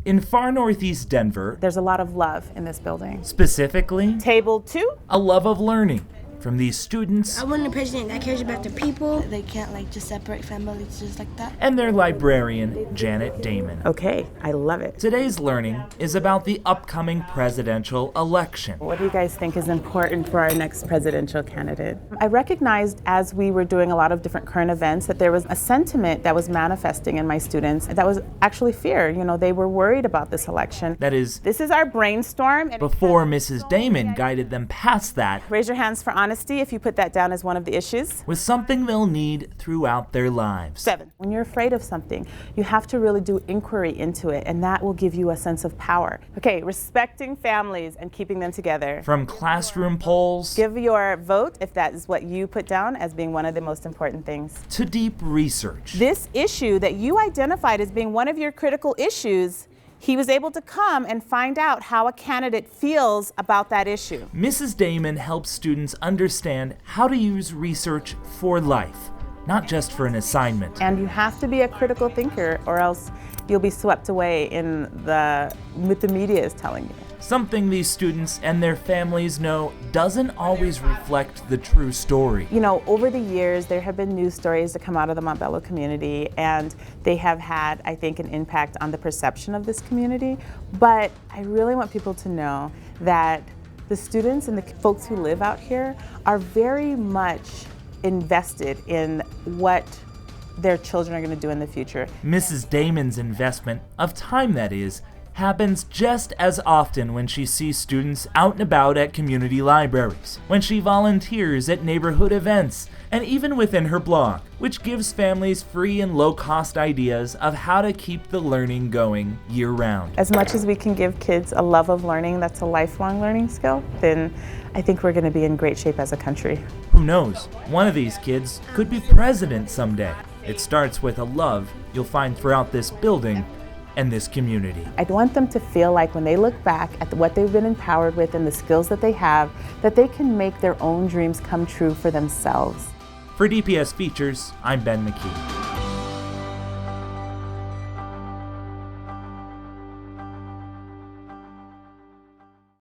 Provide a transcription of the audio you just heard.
In far northeast Denver, There's a lot of love in this building. specifically, Table 2. a love of learning from these students I want a president that cares about the people. They can't just separate families just like that. and their librarian, Janet Damon. Okay, I love it. Today's learning is about the upcoming presidential election. What do you guys think is important for our next presidential candidate? I recognized as we were doing a lot of different current events that there was a sentiment that was manifesting in my students that was actually fear. They were worried about this election. That is, This is our brainstorm. And before Mrs. Damon guided them past that raise your hands for honesty if you put that down as one of the issues. with something they'll need throughout their lives. 7. When you're afraid of something, you have to really do inquiry into it, and that will give you a sense of power. Okay, respecting families and keeping them together. From classroom polls Give your vote if that is what you put down as being one of the most important things. to deep research. This issue that you identified as being one of your critical issues, he was able to come and find out how a candidate feels about that issue. Mrs. Damon helps students understand how to use research for life, not just for an assignment. And you have to be a critical thinker or else you'll be swept away in what the media is telling you. Something these students and their families know doesn't always reflect the true story. Over the years, there have been news stories that come out of the Montbello community, and they have had, I think, an impact on the perception of this community. But I really want people to know that the students and the folks who live out here are very much invested in what their children are going to do in the future. Mrs. Damon's investment, of time that is, happens just as often when she sees students out and about at community libraries, when she volunteers at neighborhood events, and even within her blog, which gives families free and low-cost ideas of how to keep the learning going year-round. As much as we can give kids a love of learning that's a lifelong learning skill, then I think we're going to be in great shape as a country. Who knows, one of these kids could be president someday. It starts with a love you'll find throughout this building and this community. I'd want them to feel like when they look back at what they've been empowered with and the skills that they have, that they can make their own dreams come true for themselves. For DPS Features, I'm Ben McKee.